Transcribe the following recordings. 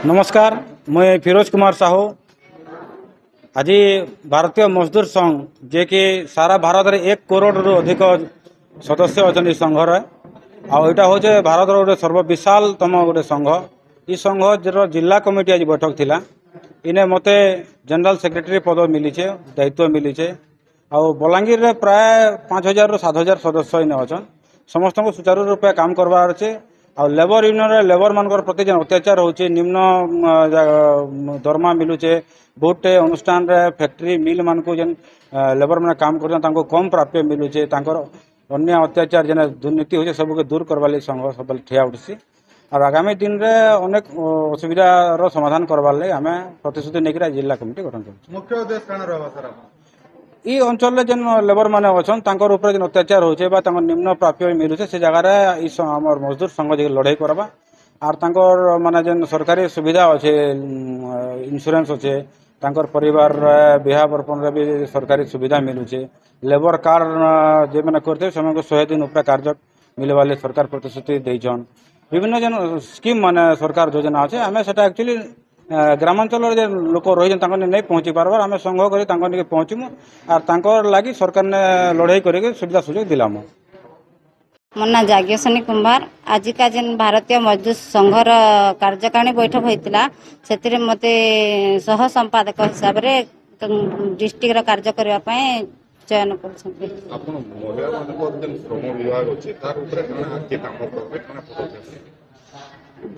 नमस्कार मैं फिरोज कुमार साहू आज भारतीय मजदूर संघ जे कि सारा भारत में 1 करोड़ रु अधिक सदस्य अच्छा संघर आईटा हूँ भारत गोटे सर्वविशालतम गोटे संघ ये संघ जिला कमिटी आज बैठक थिला इने मते जनरल सेक्रेटरी पद मिली दायित्व मिली आ बलांगीर रे प्राय 5000 रु 7000 सदस्य इने अच्छा समस्त को सुचारू रूपे काम करवार अच्छे आ लेबर यूनियन लेबर मानकर प्रति जन अत्याचार होचे निम्न दरमा मिलुचे बहुटे अनुष्ठान रे फैक्ट्री मिल मान को जन लेबर मैंने काम कर कम प्राप्य मिलुचे अन्य अत्याचार जेने दुर्नीति होचे सबके दूर करवा लगी संघ सब ठिया उठसी और आगामी दिन रे अनेक असुविधार समाधान करवार लगी आम प्रतिश्रुति नहीं जिला कमिटी गठन कर मुख्य उद्देश्य कौन रहा सर ई अंचल जेन लेबर माने अच्छन तांकर ऊपर जेन अत्याचार होचे बा तांकर निम्न प्राप्य मिलुचे से जगह रे ई हमर मजदूर संघ जे लड़ाई करबा आर तांकर माने जेन सरकारी सुविधा अच्छे इंश्योरेंस अच्छे तांकर परिवार बिहा बर्पण रे भी सरकारी सुविधा मिलुचे लेबर कार्ड जे माने करते समय को 100 दिन ऊपर कार्य मिलवा ले सरकार प्रतिश्रुति देछन विभिन्न जेन स्कीम माने सरकार योजना अच्छे आमे सेटा एक्चुअली ग्रामांचल लोक रही नहीं पहुँची पार्बार आम संघ कर पहुँचमु आर लगी सरकार ने लड़ाई करके सुविधा सुजोग दिलाम। मो ना जाग्यसनी कुंभार आजिका जेन भारतीय मजदूर संघर कार्यकारिणी बैठक होता से मते सह संपादक हिसाब से डिस्ट्रिक्ट कार्य करने चयन कर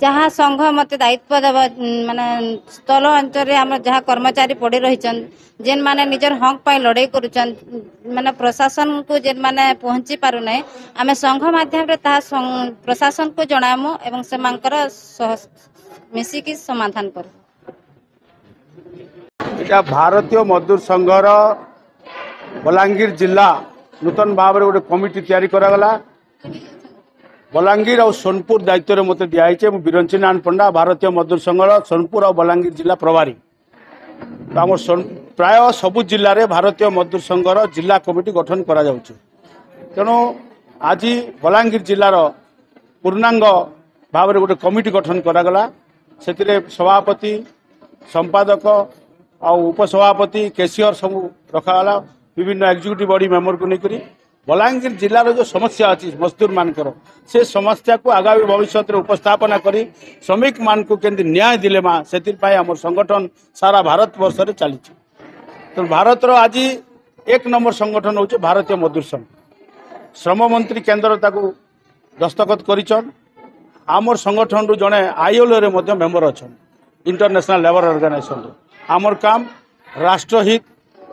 जहाँ संघ मत दायित्व देवा माने स्थल अंचल आम जहाँ कर्मचारी पड़ी रही जेन माने निजर हक पाई लड़ाई करुचन माने प्रशासन को जेन माने पहुंची पारु नै आमे संघ माध्यम रे ता प्रशासन को जणामु एवं से मानकर मिसी की समाधान कर एटा भारतीय मजदूर संघर बलांगीर जिला नूतन भाव में गोटे कमिटी तैयारी करा गला बलांगीर और सोनपुर दायित्व में मत दिखाई बिरंची नारायण पंडा भारतीय मजदूर संघर सोनपुर और बलांगीर जिला प्रभारी तो आम प्राय सबु जिले में भारतीय मजदूर संघर जिला कमिटी गठन करा जाउछु तेणु आज बलांगीर जिलार पूर्णांग भाव में गोटे कमिटी गठन करा गला से सभापति संपादक और उपसभापति कैशियर सब रखागला विभिन्न एग्जीक्यूटिव बॉडी मेंबर को लेकर बलांगीर जिलार जो समस्या अच्छी मजदूर मानकर से समस्या को आगामी भविष्य में उपस्थापना करी श्रमिक मान को केंद्र न्याय दिले मा से आम संगठन सारा भारत वर्ष में चली तो भारत आज 1 नंबर संगठन हूँ भारतीय मजदूर संघ श्रम मंत्री केंद्र ताकू दस्तखत करिछन आमर संगठन रु जड़े आईएलओ रे मध्य मेंबर अच्छा इंटरनेशनल लेबर ऑर्गेनाइजेशन आमर काम राष्ट्रहित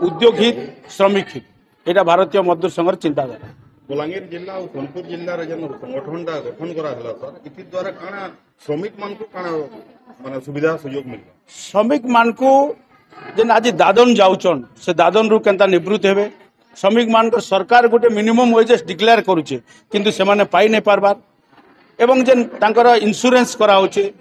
उद्योग हित श्रमिक हित यहाँ भारतीय मजदूर संघ चिंताधारा बलांगीर जिला और सोनपुर जिला संगठन गठन करा सर इति द्वारा काना श्रमिक मान को काना माने सुविधा सुयोग मिल श्रमिक मान को जेन आज दादन जाउचन से दादन रु केंता निवृत्त हेबे श्रमिक मान को सरकार गोटे मिनिमम वेजेस डिक्लेयर करूचे किंतु से माने पाई नहीं पारबार एवं जेन तांकर इंश्योरेंस करा होचे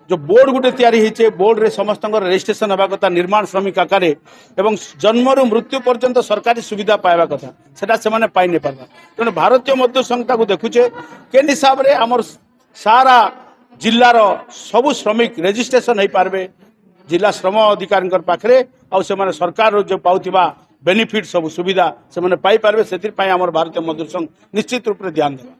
जो बोर्ड गोटे तैयारी होइछे बोर्ड रे समस्त रजिस्ट्रेशन हवा कथा निर्माण श्रमिक आकार एवं जन्म रु मृत्यु पर्यंत सरकारी सुविधा पाइबा कथा सेटा से माने पाई नहीं पारबा तेणु भारतीय मजदूर संघ को देखुचे केन हिसाब रे हमर सारा जिल्लार सबु श्रमिक रजिस्ट्रेशन हो पारबे जिला श्रम अधिकारी पाखरे आ से माने सरकार जो पाउथिबा बेनिफिट सब सुविधा से माने पाई पारबे सेतिर पई हमर भारतीय मजदूर संघ निश्चित रूप से ध्यान देबा।